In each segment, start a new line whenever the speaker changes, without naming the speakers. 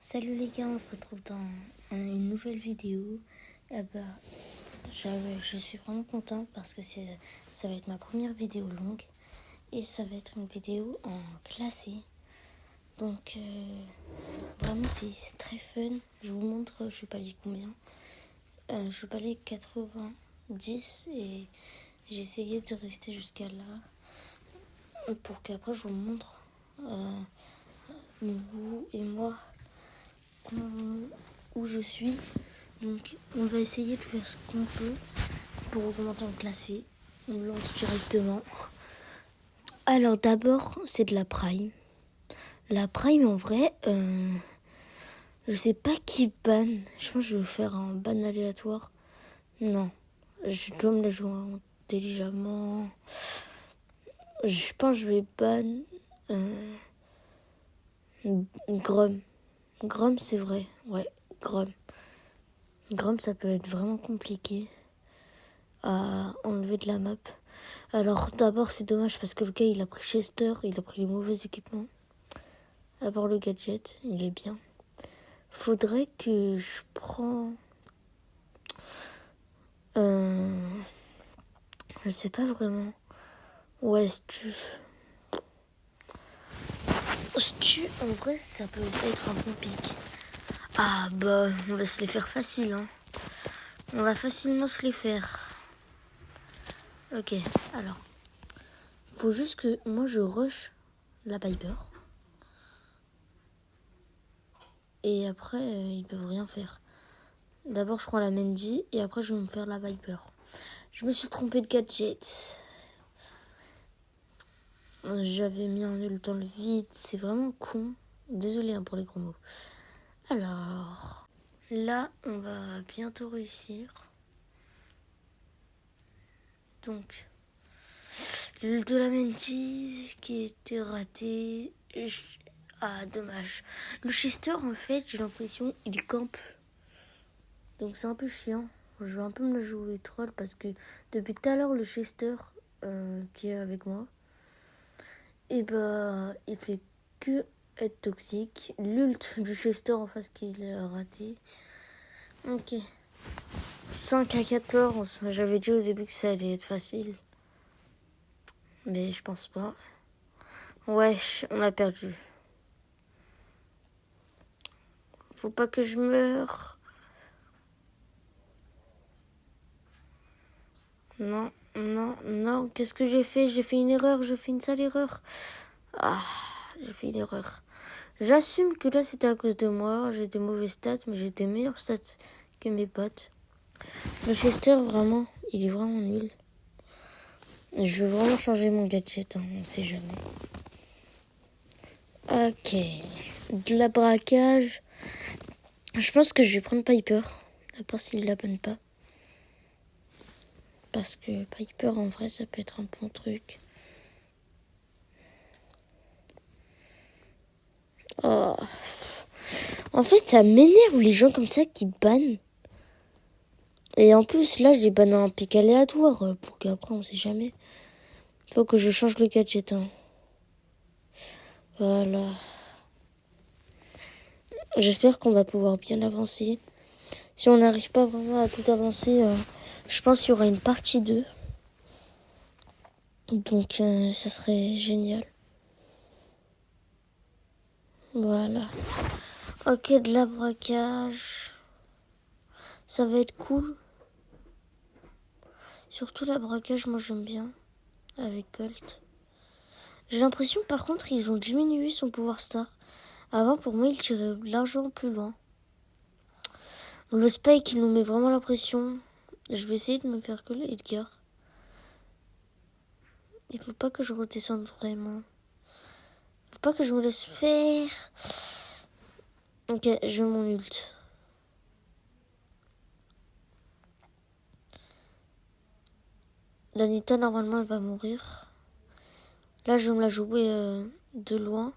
Salut les gars, on se retrouve dans une nouvelle vidéo. Je suis vraiment content parce que ça va être ma première vidéo longue et ça va être une vidéo en classé. Donc vraiment c'est très fun. Je vous montre, je vais pas dire combien. Je vais pas aller 90 et j'ai essayé de rester jusqu'à là pour qu'après je vous montre vous et moi où je suis. Donc on va essayer de faire ce qu'on peut pour augmenter en classé. On lance directement. Alors d'abord c'est de la prime. La prime en vrai, je sais pas qui ban. Je pense que je vais faire un ban aléatoire. Non, je dois me la jouer intelligemment. Je pense que je vais ban Grom. Grom c'est vrai, ouais, Grom. Grom ça peut être vraiment compliqué à enlever de la map. Alors d'abord c'est dommage parce que le gars il a pris Chester, il a pris les mauvais équipements. À part le gadget, il est bien. Faudrait que je prends... je sais pas vraiment. Ouais, Stu, en vrai ça peut être un bon pic. Ah bah on va se les faire facile hein. On va facilement se les faire. Ok, alors. Faut juste que moi je rush la Piper. Et après, ils peuvent rien faire. D'abord, je prends la Mendy et après, je vais me faire la Viper. Je me suis trompée de gadget. J'avais mis un ult dans le vide. C'est vraiment con. Désolée hein, pour les gros mots. Alors, là, on va bientôt réussir. Donc, l'ult de la Mendy qui était raté. Ah, dommage. Le Chester, en fait, j'ai l'impression, il campe. Donc c'est un peu chiant. Je vais un peu me la jouer troll parce que depuis tout à l'heure, le Chester qui est avec moi, et il fait que être toxique. L'ult du Chester en face qu'il a raté. Ok. 5 à 14. J'avais dit au début que ça allait être facile. Mais je pense pas. Wesh, on a perdu. Faut pas que je meure. Non, non, non. Qu'est-ce que j'ai fait? J'ai fait une erreur. J'ai fait une sale erreur. Ah, j'ai fait une erreur. J'assume que là c'était à cause de moi. J'ai des mauvais stats, mais j'ai des meilleurs stats que mes potes. Le Chester, vraiment, il est vraiment nul. Je vais vraiment changer mon gadget, hein, on sait jamais. Ok. De la braquage. Je pense que je vais prendre Piper. À part s'il la bonne pas. Parce que Piper, en vrai, ça peut être un bon truc. Oh. En fait, ça m'énerve les gens comme ça qui bannent. Et en plus, là, j'ai banné un pic aléatoire pour qu'après, on sait jamais. Faut que je change le gadget. Hein. Voilà. J'espère qu'on va pouvoir bien avancer. Si on n'arrive pas vraiment à tout avancer, je pense qu'il y aura une partie 2. Donc, ça serait génial. Voilà. Ok, de la braquage. Ça va être cool. Surtout la braquage, moi j'aime bien. Avec Colt. J'ai l'impression par contre ils ont diminué son pouvoir star. Avant pour moi il tirait largement plus loin. Le Spike il nous met vraiment la pression. Je vais essayer de me faire que le Edgar. Il faut pas que je redescende vraiment. Faut pas que je me laisse faire. Ok, je vais mon ult. L'Anita normalement elle va mourir. Là je vais me la jouer de loin.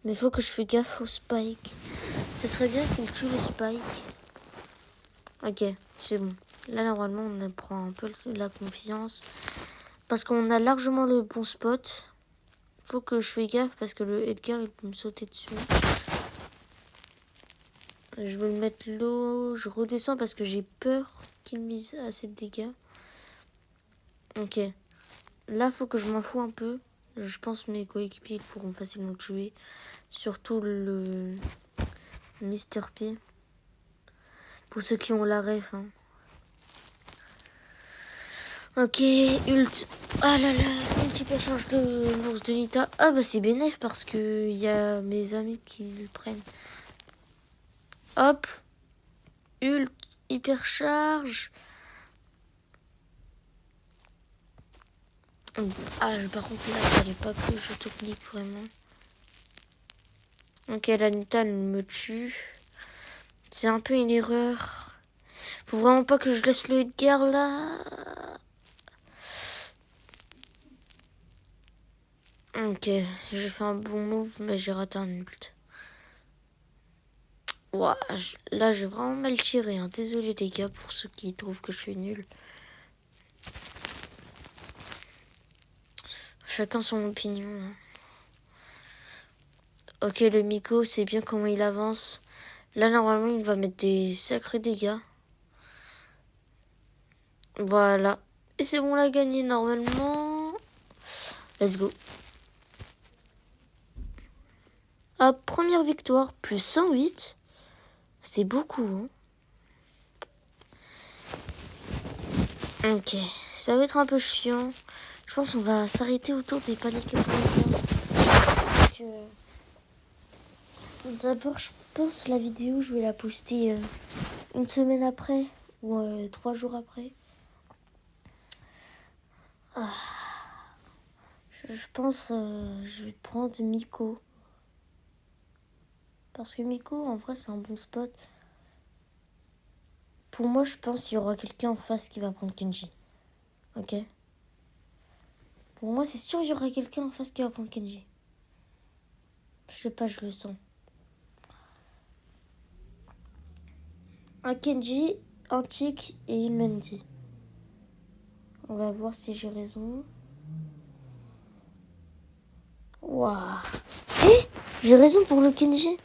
Mais il faut que je fasse gaffe au Spike. Ce serait bien qu'il tue le Spike. Ok, c'est bon. Là, normalement, on prend un peu la confiance. Parce qu'on a largement le bon spot. Faut que je fasse gaffe parce que le Edgar, il peut me sauter dessus. Je veux le mettre l'eau. Je redescends parce que j'ai peur qu'il me mise assez de dégâts. Ok. Là, faut que je m'en fous un peu. Je pense que mes coéquipiers pourront facilement le tuer. Surtout le Mr. P. Pour ceux qui ont la ref. Hein. Ok, ult. Ah là là, un petit peu change de l'ours de Nita. Ah bah c'est bénéf parce que il y a mes amis qui le prennent. Hop. Ult. Hyper charge. Ah, par contre, là, il fallait pas que je technique vraiment. Ok, la Nita, elle me tue. C'est un peu une erreur. Faut vraiment pas que je laisse le Edgar là. Ok, j'ai fait un bon move, mais j'ai raté un ult. Ouah, là, j'ai vraiment mal tiré. Hein. Désolé, les gars, pour ceux qui trouvent que je suis nul. Chacun son opinion. Hein. Ok, le Miko, c'est bien comment il avance. Là, normalement, il va mettre des sacrés dégâts. Voilà. Et c'est bon, on l'a gagné normalement. Let's go. Ah, première victoire, plus 108. C'est beaucoup. Hein. Ok, ça va être un peu chiant. Je pense qu'on va s'arrêter autour des paliers 95. D'abord, je pense la vidéo, je vais la poster une semaine après ou 3 jours après. Ah, je pense je vais prendre Miko. Parce que Miko, en vrai, c'est un bon spot. Pour moi, je pense qu'il y aura quelqu'un en face qui va prendre Kenji. Ok? Pour moi, c'est sûr qu'il y aura quelqu'un en face qui va prendre Kenji. Je sais pas, je le sens. Un Kenji, un Chick et une Mendy. On va voir si j'ai raison. Waouh! Eh! J'ai raison pour le Kenji.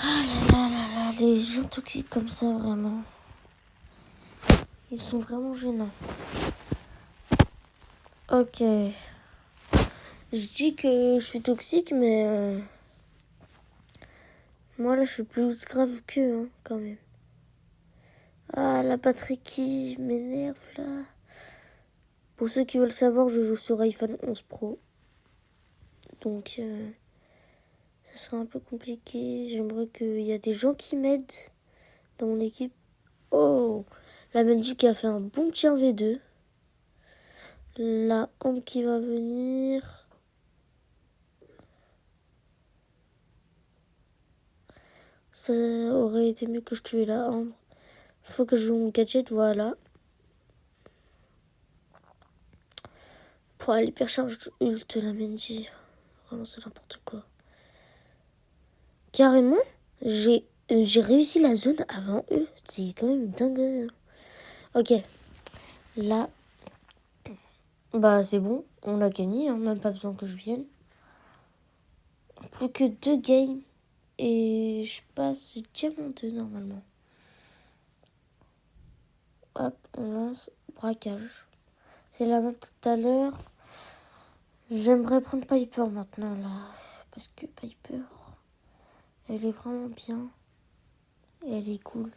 Ah là là là là, les gens toxiques comme ça, vraiment. Ils sont vraiment gênants. Ok. Je dis que je suis toxique, mais moi là je suis plus grave qu'eux, hein, quand même. Ah, la batterie qui m'énerve là. Pour ceux qui veulent savoir, je joue sur iPhone 11 Pro. Donc ça sera un peu compliqué. J'aimerais qu'il y a des gens qui m'aident dans mon équipe. Oh, la Belgique a fait un bon tir V2. La Ambre qui va venir. Ça aurait été mieux que je tue la Ambre. Faut que je joue mon gadget, voilà. Pour l'hypercharge ult la Mendy. Vraiment, c'est n'importe quoi. Carrément, j'ai réussi la zone avant eux. C'est quand même dingue. Ok. Là. Bah, c'est bon. On a gagné. Hein, même pas besoin que je vienne. Plus que 2 games. Et je passe diamant 2 normalement. Hop, on lance braquage. C'est la même tout à l'heure. J'aimerais prendre Piper maintenant là. Parce que Piper, elle est vraiment bien. Et elle est cool.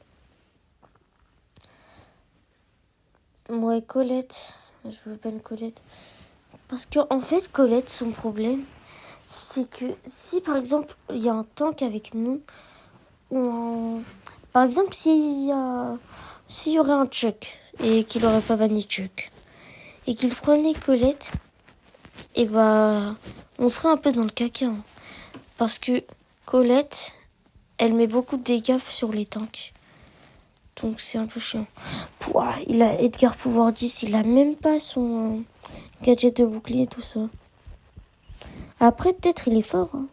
Ouais, Colette. Je veux pas une Colette. Parce que en fait, Colette, son problème, c'est que si par exemple, il y a un tank avec nous, par exemple, s'il y aurait un Chuck et qu'il aurait pas banni Chuck et qu'il prenait Colette, et bah, on serait un peu dans le caca. Hein. Parce que Colette, elle met beaucoup de dégâts sur les tanks. Donc c'est un peu chiant. Pouah, il a Edgar pouvoir 10, il a même pas son gadget de bouclier et tout ça. Après, peut-être il est fort. Hein.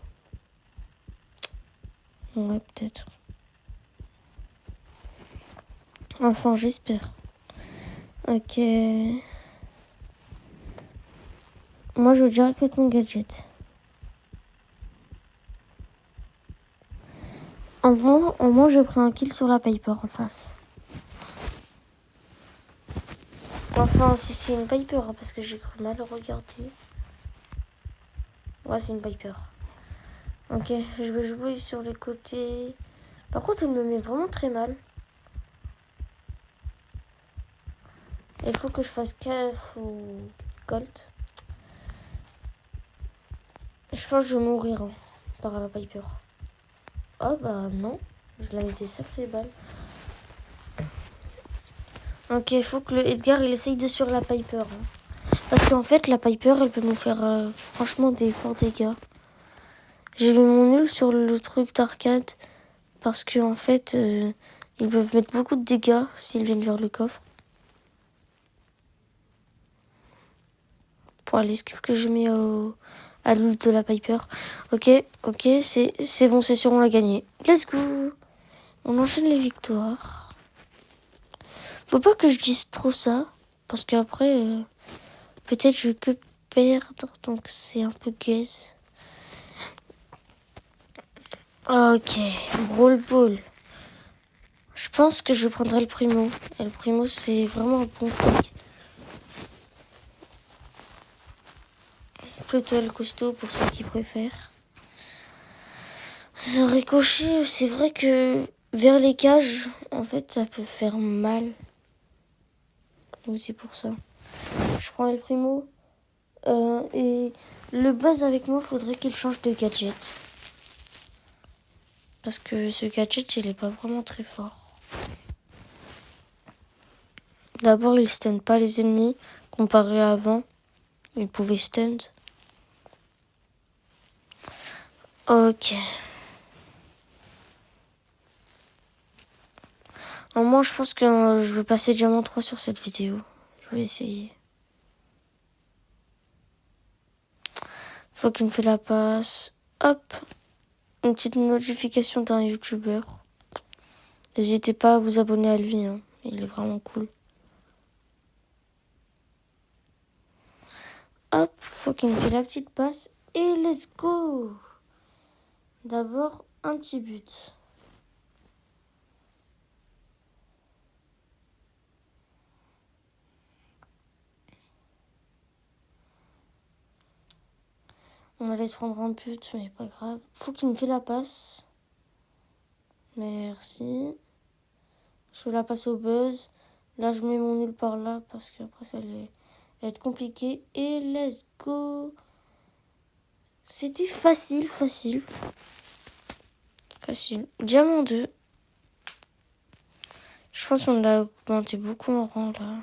Ouais, peut-être. Enfin, j'espère. Ok. Moi, je veux direct mettre mon gadget. Au moins, j'ai pris un kill sur la Piper en face. Enfin, si c'est une Piper, hein, parce que j'ai cru mal regarder. Ouais, c'est une Piper. Ok, je vais jouer sur les côtés. Par contre, elle me met vraiment très mal. Il faut que je fasse CAF ou Colt. Je pense que je vais mourir hein, par la Piper. Oh bah non, je la mettais ça fait balle. Ok, il faut que le Edgar il essaye de suivre la Piper. Hein. Parce qu'en fait, la Piper elle peut nous faire franchement des forts dégâts. J'ai mis mon nul sur le truc d'arcade. Parce qu'en fait, ils peuvent mettre beaucoup de dégâts s'ils viennent vers le coffre. Pour l'esquive que je mets à l'ult de la Piper. Ok, c'est bon, c'est sûr, on l'a gagné. Let's go. On enchaîne les victoires. Faut pas que je dise trop ça. Parce qu'après, peut-être je vais que perdre. Donc c'est un peu gaze. Ok, Brawl Ball. Je pense que je prendrai le Primo. Et le Primo, c'est vraiment un bon pick. Plutôt le costaud pour ceux qui préfèrent. Ce ricochet, c'est vrai que vers les cages, en fait, ça peut faire mal. Donc c'est pour ça. Je prends le Primo. Et le Buzz avec moi, faudrait qu'il change de gadget. Parce que ce gadget, il est pas vraiment très fort. D'abord, il stun pas les ennemis. Comparé à avant, il pouvait stun. Ok. Alors moi, je pense que je vais passer diamant 3 sur cette vidéo. Je vais essayer. Faut qu'il me fait la passe. Hop. Une petite notification d'un YouTuber. N'hésitez pas à vous abonner à lui. Hein. Il est vraiment cool. Hop. Faut qu'il me fait la petite passe. Et let's go. D'abord, un petit but. On allait se prendre un but, mais pas grave. Faut qu'il me fait la passe. Merci. Je fais la passe au Buzz. Là, je mets mon nul par là parce qu'après, ça allait être compliqué. Et let's go. C'était facile. Diamant 2. Je pense qu'on l'a augmenté beaucoup en rang, là.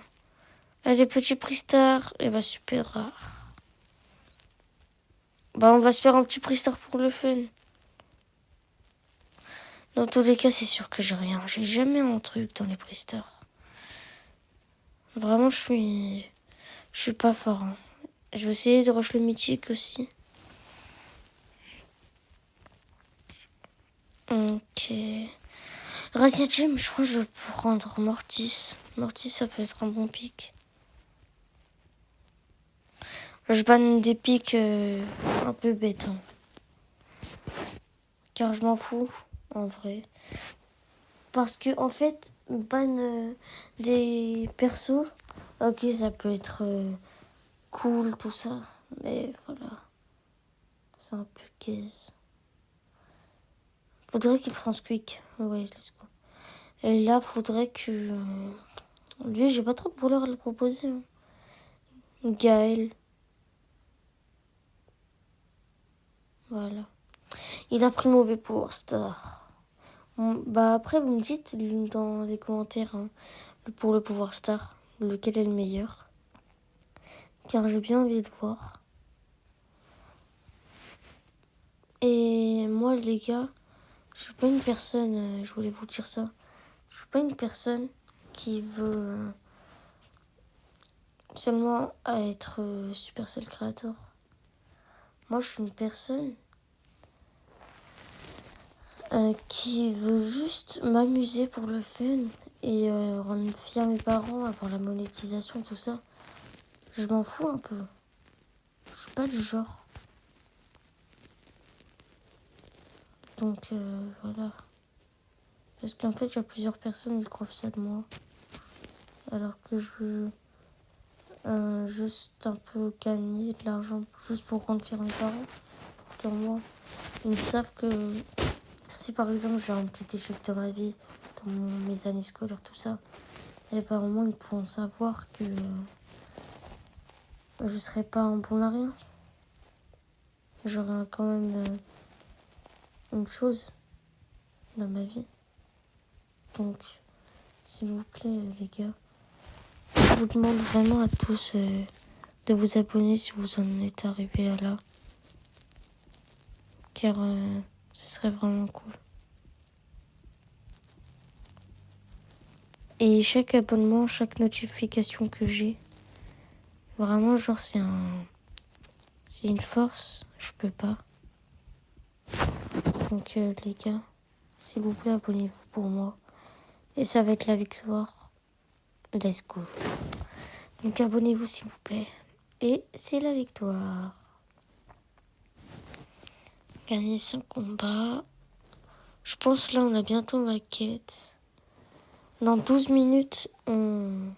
Allez, petit prix star. Et bah, super rare. Bah, on va se faire un petit prix star pour le fun. Dans tous les cas, c'est sûr que j'ai rien. J'ai jamais un truc dans les prix stars. Vraiment, je suis pas fort. Hein. Je vais essayer de rush le mythique aussi. Ok. Razia Gem, je crois que je vais prendre Mortis. Mortis, ça peut être un bon pic. Je banne des pics un peu bêtes. Hein. Car je m'en fous, en vrai. Parce que, en fait, ban des persos, ok, ça peut être cool, tout ça. Mais voilà. C'est un peu gaze. Faudrait qu'il prenne Squeak. Ouais, let's go. Et là, faudrait que... lui, j'ai pas trop de brawlers à le proposer. Hein. Gaël. Voilà. Il a pris mauvais pour Star. Bah après, vous me dites dans les commentaires hein, pour le pouvoir Star, lequel est le meilleur. Car j'ai bien envie de voir. Et moi, les gars, je suis pas une personne, je voulais vous dire ça. Je suis pas une personne qui veut seulement être Supercell Creator. Moi, je suis une personne qui veut juste m'amuser pour le fun et rendre fier mes parents, avoir la monétisation, tout ça. Je m'en fous un peu. Je suis pas du genre. Donc voilà. Parce qu'en fait, il y a plusieurs personnes qui croient ça de moi. Alors que je veux juste un peu gagner de l'argent, juste pour rendre fiers mes parents. Pour que moi, ils savent que si par exemple j'ai un petit échec dans ma vie, dans mes années scolaires, tout ça, et ben au moins ils pourront savoir que je serai pas un bon à rien. J'aurai quand même une chose dans ma vie. Donc, s'il vous plaît, les gars, je vous demande vraiment à tous de vous abonner si vous en êtes arrivés à là. Car ce serait vraiment cool. Et chaque abonnement, chaque notification que j'ai, vraiment, genre, c'est une force. Je peux pas. Donc, les gars, s'il vous plaît, abonnez-vous pour moi. Et ça va être la victoire. Let's go. Donc, abonnez-vous, s'il vous plaît. Et c'est la victoire. Gagner 5 combats. Je pense là, on a bientôt ma quête. Dans 12 minutes, on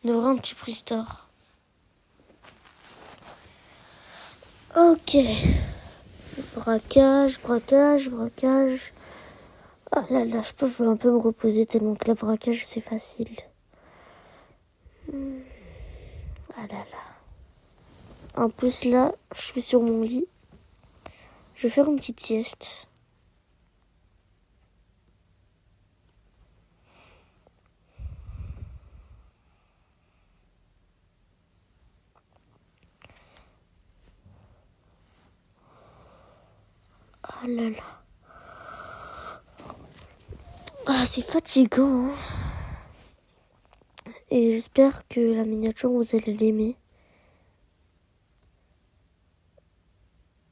aura un petit prix store. Ok. Braquage. Ah là là, je pense que je vais un peu me reposer tellement que le braquage, c'est facile. Ah là là. En plus là, je suis sur mon lit. Je vais faire une petite sieste. Ah là là. Ah, c'est fatigant, hein. Et j'espère que la miniature, vous allez l'aimer.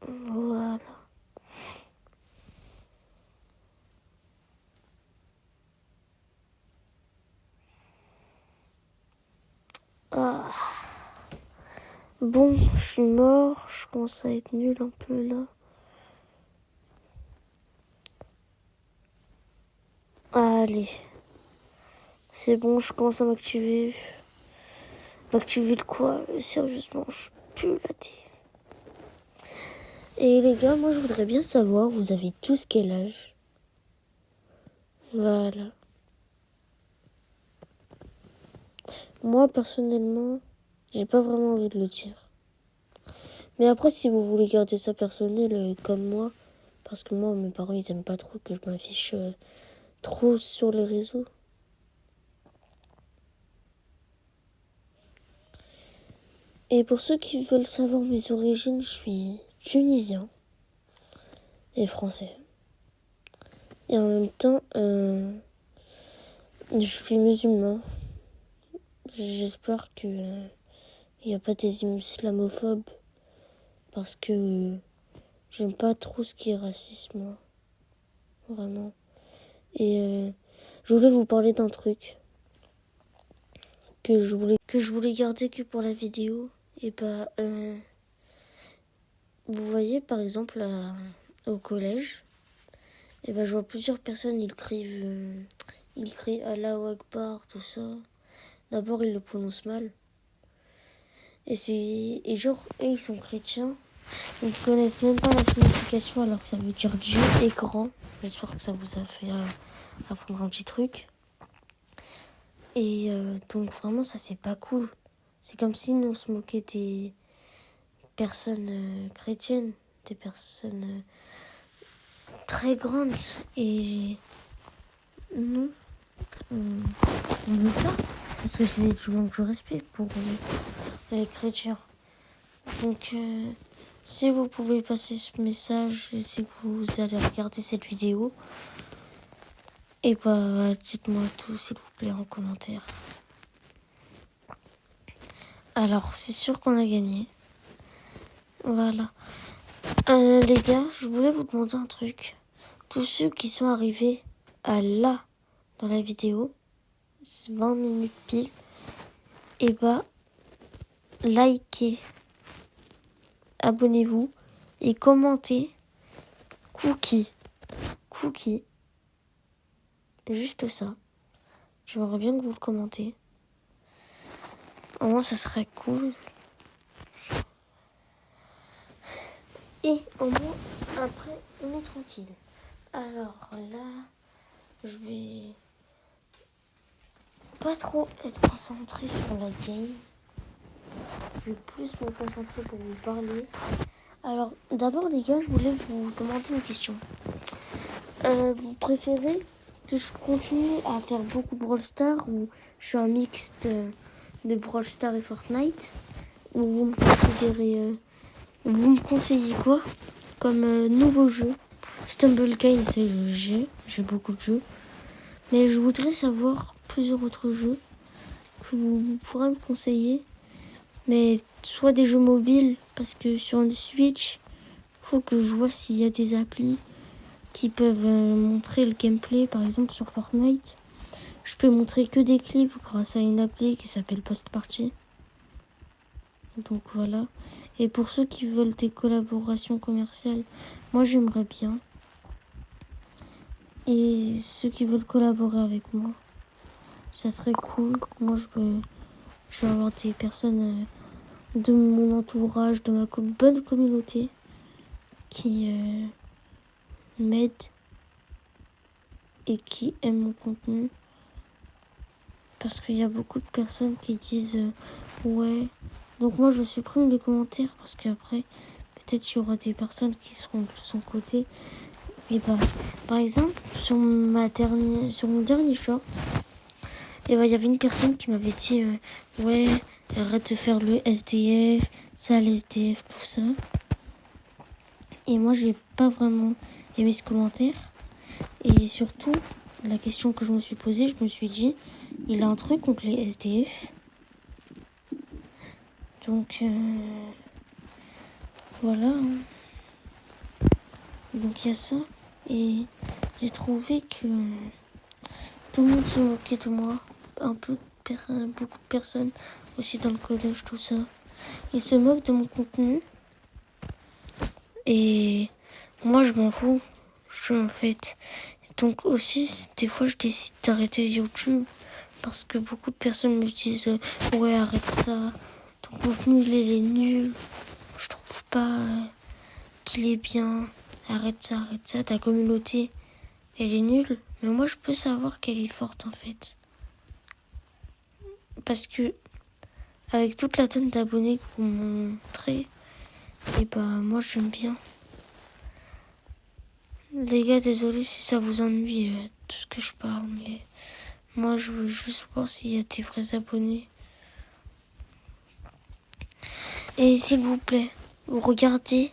Voilà. Ah. Bon, je suis mort. Je commence à être nul un peu là. Allez. C'est bon, je commence à m'activer. M'activer de quoi? Sérieusement, je suis plus là. Et les gars, moi je voudrais bien savoir, vous avez tous quel âge? Voilà. Moi personnellement, j'ai pas vraiment envie de le dire. Mais après, si vous voulez garder ça personnel comme moi, parce que moi, mes parents, ils aiment pas trop que je m'affiche trop sur les réseaux. Et pour ceux qui veulent savoir mes origines, je suis tunisien et français. Et en même temps, je suis musulman. J'espère que il n'y a pas des islamophobes parce que j'aime pas trop ce qui est racisme, moi. Vraiment. Et je voulais vous parler d'un truc que je voulais garder que pour la vidéo. Et bah, vous voyez par exemple au collège, et bah je vois plusieurs personnes, ils crient Allahu Akbar, tout ça. D'abord ils le prononcent mal. Et genre eux ils sont chrétiens. Ils ne connaissent même pas la signification alors que ça veut dire Dieu est grand. J'espère que ça vous a fait apprendre un petit truc. Et donc vraiment ça c'est pas cool. C'est comme si nous on se moquait des personnes chrétiennes, des personnes très grandes. Et nous, on veut ça. Parce que c'est du manque de respect pour les chrétiens. Donc si vous pouvez passer ce message et si vous allez regarder cette vidéo, et bah dites-moi tout s'il vous plaît en commentaire. Alors c'est sûr qu'on a gagné. Voilà. Les gars, je voulais vous demander un truc. Tous ceux qui sont arrivés à là dans la vidéo, 20 minutes pile, et bah likez, abonnez-vous et commentez Cookie. Juste ça. J'aimerais bien que vous le commentez. Au moins, ça serait cool. Et au moins, après, on est tranquille. Alors là, je vais pas trop être concentré sur la game. Je vais plus me concentrer pour vous parler. Alors, d'abord, les gars, je voulais vous demander une question. Vous préférez que je continue à faire beaucoup Brawl Stars ou je suis un mixte de Brawl Stars et Fortnite? Ou vous me conseillez quoi comme nouveau jeu? Stumbleguide, c'est j'ai beaucoup de jeux. Mais je voudrais savoir plusieurs autres jeux que vous pourrez me conseiller. Mais soit des jeux mobiles, parce que sur le Switch, faut que je vois s'il y a des applis qui peuvent montrer le gameplay. Par exemple, sur Fortnite, je peux montrer que des clips grâce à une appli qui s'appelle Post Party. Donc voilà. Et pour ceux qui veulent des collaborations commerciales, moi j'aimerais bien. Et ceux qui veulent collaborer avec moi, ça serait cool. Moi je vais avoir des personnes de mon entourage, de ma bonne communauté qui m'aident et qui aiment mon contenu. Parce qu'il y a beaucoup de personnes qui disent ouais. Donc moi je supprime les commentaires parce qu'après peut-être qu'il y aura des personnes qui seront de son côté. Et bah, par exemple sur mon dernier short, et bah il y avait une personne qui m'avait dit ouais, arrête de faire le SDF, ça le SDF, tout ça. Et moi j'ai pas vraiment aimé ce commentaire. Et surtout, la question que je me suis posée, je me suis dit, il a un truc contre les SDF. Donc, voilà. Donc, il y a ça. Et j'ai trouvé que tout le monde se moquait de moi. Un peu, beaucoup de personnes, aussi dans le collège, tout ça. Ils se moquent de mon contenu. Et moi, je m'en fous. En fait. Donc aussi, des fois, je décide d'arrêter YouTube. Parce que beaucoup de personnes me disent ouais, arrête ça, ton contenu il est nul, je trouve pas qu'il est bien, arrête ça, ta communauté elle est nulle. Mais moi je peux savoir qu'elle est forte en fait. Parce que avec toute la tonne d'abonnés que vous montrez, et bah moi j'aime bien. Les gars, désolé si ça vous ennuie tout ce que je parle, mais moi je veux juste voir s'il y a des vrais abonnés. Et s'il vous plaît, vous regardez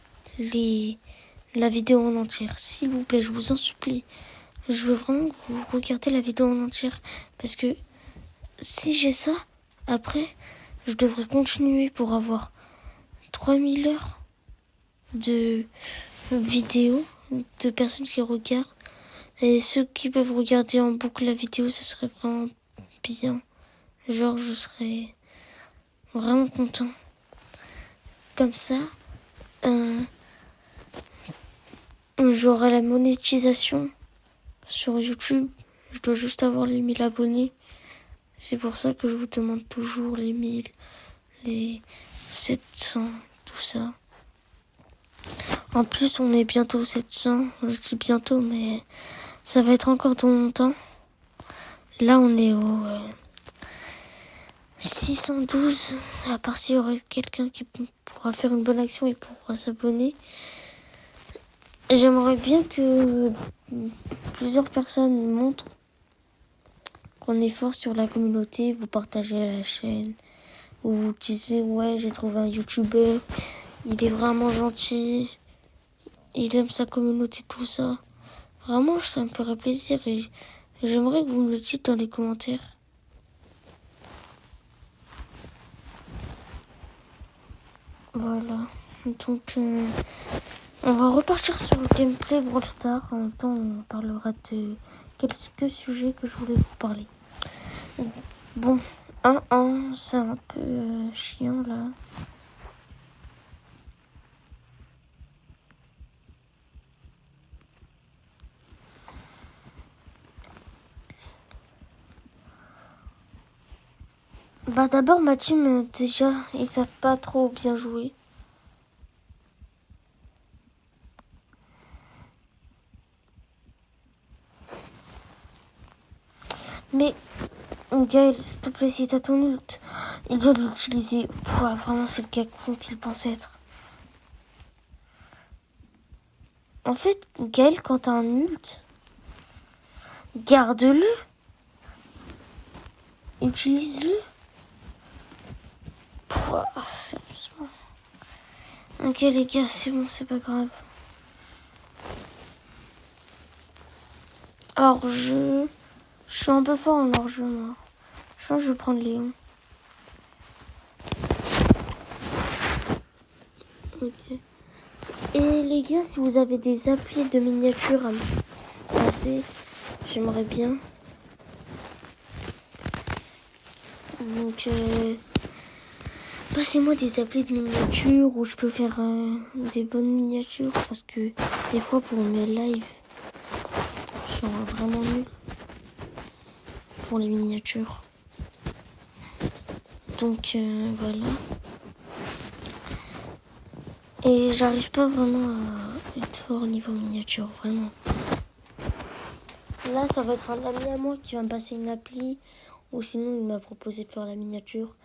la vidéo en entière. S'il vous plaît, je vous en supplie. Je veux vraiment que vous regardiez la vidéo en entière. Parce que si j'ai ça, après, je devrais continuer pour avoir 3000 heures de vidéos de personnes qui regardent. Et ceux qui peuvent regarder en boucle la vidéo, ça serait vraiment bien. Genre, je serais vraiment content. Comme ça, j'aurai la monétisation sur YouTube. Je dois juste avoir les 1000 abonnés. C'est pour ça que je vous demande toujours les 1000, les 700, tout ça. En plus, on est bientôt 700. Je dis bientôt, mais ça va être encore dans longtemps. Là, on est au 612. À part s'il y aurait quelqu'un qui pourra faire une bonne action et pourra s'abonner. J'aimerais bien que plusieurs personnes montrent qu'on est fort sur la communauté. Vous partagez la chaîne. Ou vous disiez ouais, j'ai trouvé un YouTuber. Il est vraiment gentil. Il aime sa communauté, tout ça. Vraiment, ça me ferait plaisir. Et j'aimerais que vous me le dites dans les commentaires. Voilà. Donc, on va repartir sur le gameplay Brawl Stars. En même temps, on parlera de quelques sujets que je voulais vous parler. Bon, 1-1, c'est un peu chiant là. Bah d'abord ma team déjà ils savent pas trop bien jouer. Mais Gaël, s'il te plaît, si t'as ton ult, il doit l'utiliser. Pouah, vraiment c'est le gars con qu'il pense être. En fait, Gaël, quand t'as un ult, garde-le. Utilise-le. Pouah, sérieusement. Ok les gars, c'est bon, c'est pas grave. Hors-jeu. Je suis un peu fort en hors-jeu, moi. Je pense que je vais prendre Léon. Ok. Et les gars, si vous avez des applis de miniatures à me passer, j'aimerais bien. Donc, passez-moi des applis de miniatures où je peux faire des bonnes miniatures. Parce que des fois, pour mes lives, je suis vraiment nul pour les miniatures. Donc, voilà. Et j'arrive pas vraiment à être fort au niveau miniature, vraiment. Là, ça va être un ami à moi qui va me passer une appli. Ou sinon, il m'a proposé de faire la miniature.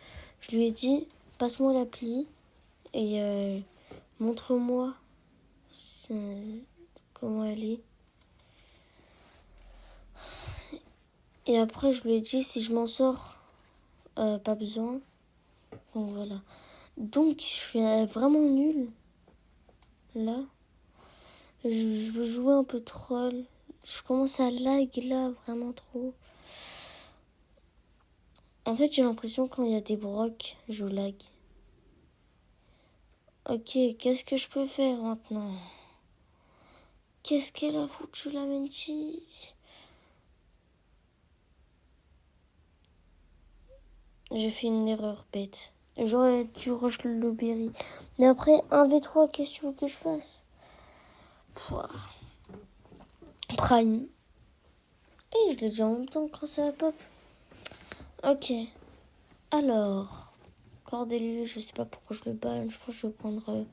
Je lui ai dit, passe-moi l'appli et montre-moi comment elle est. Et après, je lui ai dit, si je m'en sors, pas besoin. Donc voilà. Donc, je suis vraiment nulle. Là. Je veux jouer un peu troll. Je commence à lag là, vraiment trop. En fait, j'ai l'impression quand il y a des brocs, je lag. Ok, qu'est-ce que je peux faire maintenant? Qu'est-ce qu'elle a foutu la Menchi? J'ai fait une erreur bête. J'aurais dû rush le berry. Mais après, 1v3, qu'est-ce que tu veux que je fasse? Pouah. Prime. Et je l'ai dit en même temps quand ça pop. Ok. Alors. Cordelius, je sais pas pourquoi je le banne. Je pense que je vais prendre...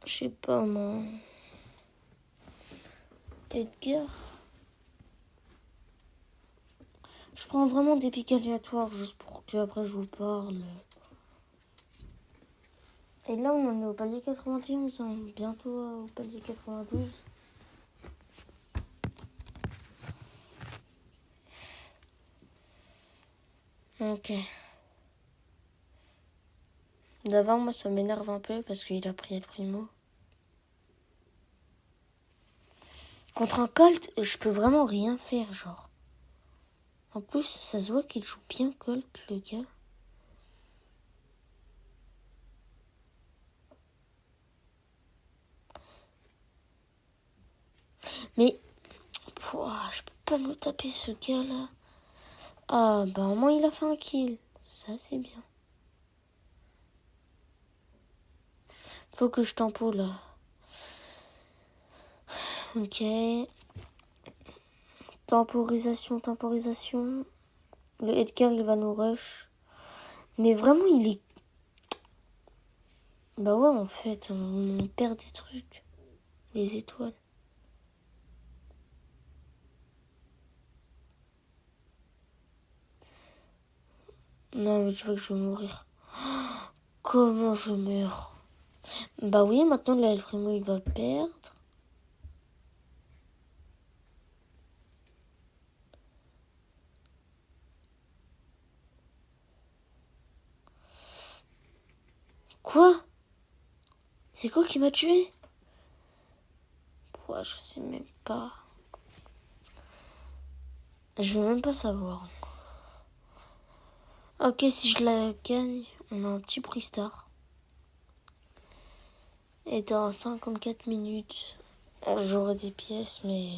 je sais pas moi. Edgar. Je prends vraiment des pics aléatoires juste pour que après je vous parle. Et là on en est au palier 91, hein. Bientôt au palier 92. Ok. D'abord moi ça m'énerve un peu parce qu'il a pris le primo. Contre un Colt, je peux vraiment rien faire genre. En plus ça se voit qu'il joue bien Colt le gars. Mais je peux pas me taper ce gars là. Ah bah au moins il a fait un kill. Ça c'est bien. Faut que je tempo là. Ok. Temporisation. Le Edgar il va nous rush. Mais vraiment il est... Bah ouais en fait on perd des trucs. Les étoiles. Non mais tu vois que je vais mourir. Comment je meurs? Bah oui maintenant là le primo il va perdre. Quoi? C'est quoi qui m'a tué? Je sais même pas. Je veux même pas savoir. Ok, si je la gagne, on a un petit prix star. Et dans 54 minutes, j'aurai des pièces, mais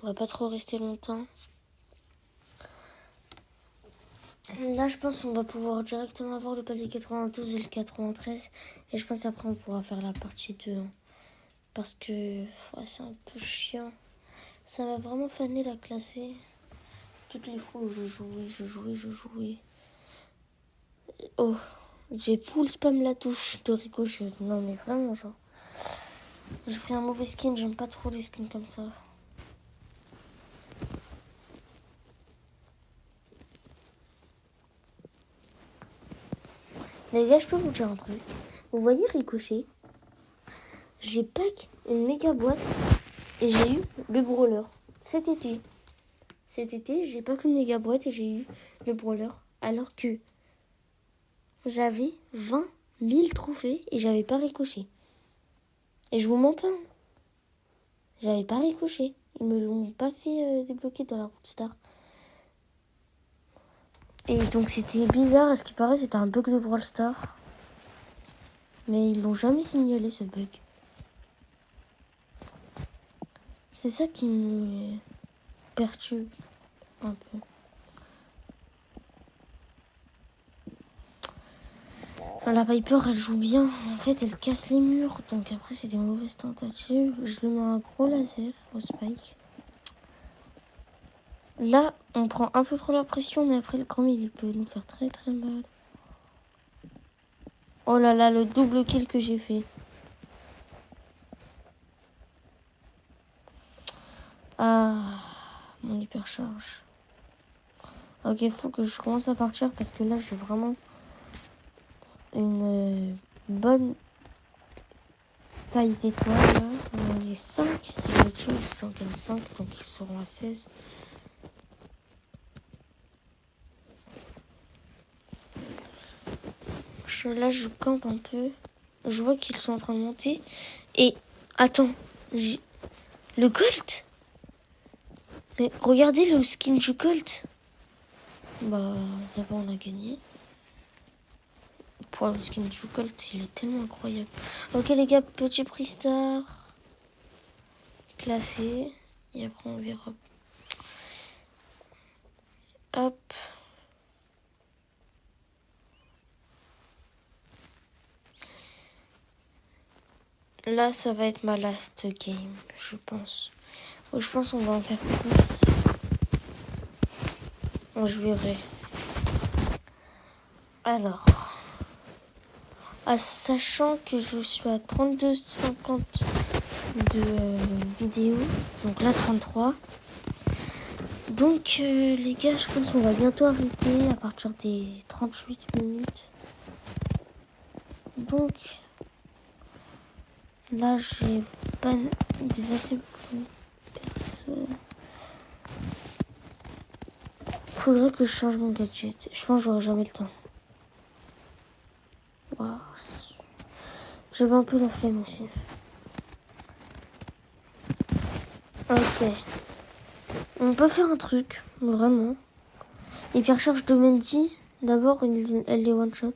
on va pas trop rester longtemps. Là, je pense qu'on va pouvoir directement avoir le palier 92 et le 93. Et je pense après on pourra faire la partie 2. Parce que c'est un peu chiant. Ça m'a vraiment fané la classer. Toutes les fois où je jouais. Oh, j'ai full spam la touche de ricochet. Non mais vraiment genre. J'ai pris un mauvais skin, j'aime pas trop les skins comme ça. Les gars, je peux vous dire un truc. Vous voyez Ricochet? J'ai pack une méga boîte et j'ai eu le brawler cet été. Cet été, j'ai pack une méga boîte et j'ai eu le brawler. Alors que j'avais 20 000 trophées et j'avais pas Ricochet. Et je vous mens pas. J'avais pas Ricochet. Ils me l'ont pas fait débloquer dans la route star. Et donc c'était bizarre, à ce qui paraît c'était un bug de Brawl Stars. Mais ils l'ont jamais signalé ce bug. C'est ça qui me perturbe un peu. La Piper elle joue bien, en fait elle casse les murs, donc après c'est des mauvaises tentatives. Je lui mets un gros laser au Spike. Là on prend un peu trop la pression, mais après le grand il peut nous faire très très mal. Oh là là, le double kill que j'ai fait. Ah, mon hypercharge. Ok, faut que je commence à partir parce que là j'ai vraiment une bonne taille d'étoiles. Là. On est 5, c'est le jeu, ils sont 5, donc ils seront à 16. Là je campe un peu. Je vois qu'ils sont en train de monter. Et attends, j'ai le Colt. Mais regardez le skin du Colt. Bah d'abord on a gagné. Pour le skin du Colt, il est tellement incroyable. Ok les gars, petit prix star. Classé. Et après on verra. Hop. Là, ça va être ma last game, je pense. Je pense qu'on va en faire plus. On jouerait. Alors. Sachant que je suis à 32,50 de vidéos. Donc là, 33. Donc, les gars, je pense qu'on va bientôt arrêter à partir des 38 minutes. Donc, là, j'ai pas des assez personnes. Faudrait que je change mon gadget. Je pense que j'aurai jamais le temps. Wow. J'avais un peu la flemme aussi. Ok. On peut faire un truc, vraiment. Hypercharge de Mendy. D'abord, elle est one shot.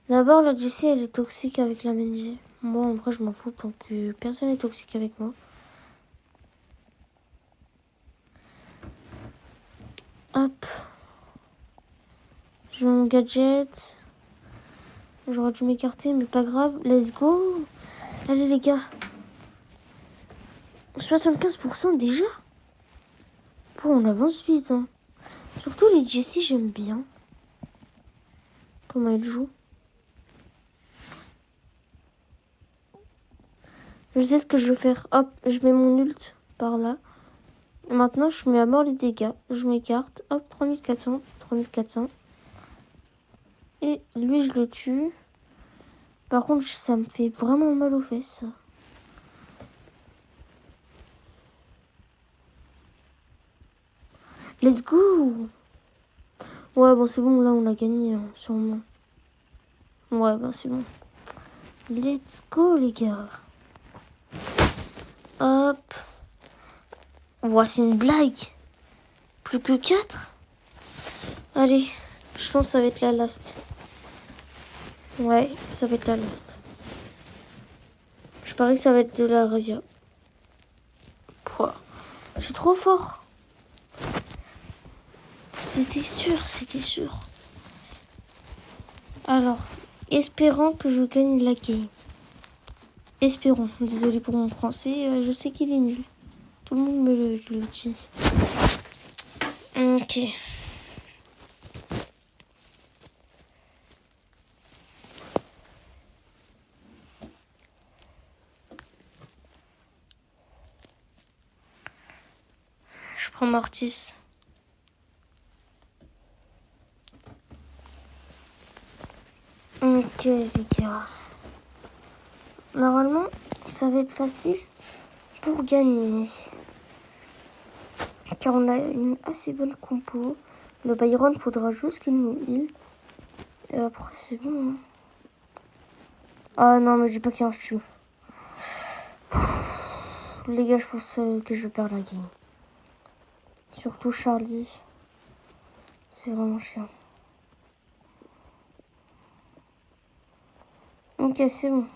D'abord, la Jessie, elle est toxique avec la Mendy. Moi, en vrai, je m'en fous tant que personne n'est toxique avec moi. Hop. J'ai mon gadget. J'aurais dû m'écarter, mais pas grave. Let's go. Allez, les gars. 75% déjà. Bon, on avance vite. Hein. Surtout les Jessie, j'aime bien. Comment elle joue. Je sais ce que je vais faire. Hop, je mets mon ult par là. Et maintenant, je mets à mort les dégâts. Je m'écarte. Hop, 3400. 3400. Et lui, je le tue. Par contre, ça me fait vraiment mal aux fesses. Let's go! Ouais, bon, c'est bon, là, on a gagné, hein, sûrement. Ouais, ben, c'est bon. Let's go, les gars. Hop. Ouais, c'est une blague. Plus que 4. Allez, je pense que ça va être la last. Ouais, ça va être la last. Je parie que ça va être de la Razia. Je suis trop fort. C'était sûr. Alors, espérant que je gagne la game. Espérons. Désolé pour mon français, je sais qu'il est nul. Tout le monde me le dit. Ok. Je prends Mortis. Ok les gars. Normalement, ça va être facile pour gagner. Car on a une assez bonne compo. Le Byron, faudra juste qu'il nous heal. Et après, c'est bon. Hein. Ah non, mais j'ai pas qu'il y a un chou. Les gars, je pense que je vais perdre la game. Surtout Charlie. C'est vraiment chiant. Ok, c'est bon.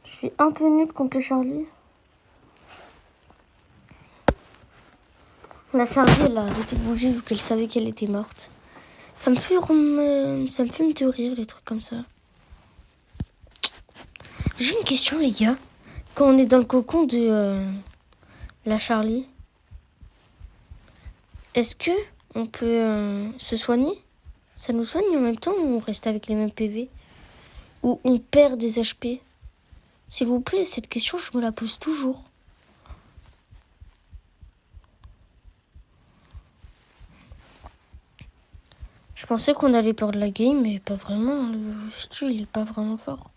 Je suis un peu nulle contre le Charlie. La Charlie, elle a arrêté de bouger vu qu'elle savait qu'elle était morte. Ça me fait me de rire, les trucs comme ça. J'ai une question, les gars. Quand on est dans le cocon de la Charlie, est-ce que on peut se soigner? Ça nous soigne en même temps ou on reste avec les mêmes PV? Ou on perd des HP? S'il vous plaît, cette question, je me la pose toujours. Je pensais qu'on allait perdre la game, mais pas vraiment. Le Stu, il est pas vraiment fort.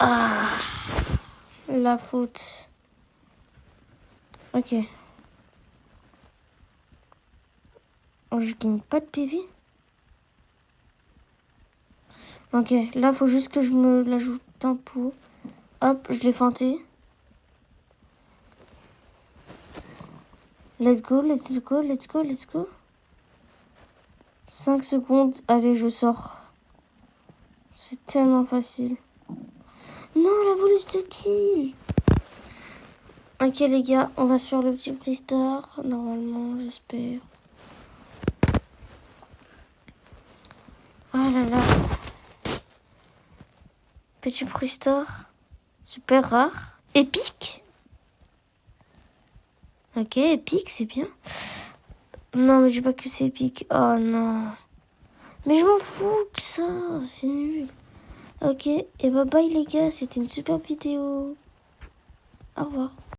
Ah, la faute. Ok. Oh, je gagne pas de PV. Ok, là, faut juste que je me l'ajoute un pot. Hop, je l'ai feinté. Let's go, let's go, let's go, let's go. 5 secondes. Allez, je sors. C'est tellement facile. Non, la voleuse de kill. Ok, les gars, on va se faire le petit prix star. Normalement, j'espère. Oh là là. Petit prix star. Super rare. Épique. Ok, épique, c'est bien. Non, mais je dis pas que c'est épique. Oh non. Mais je m'en fous de ça. C'est nul. Ok, et bye bye les gars. C'était une super vidéo. Au revoir.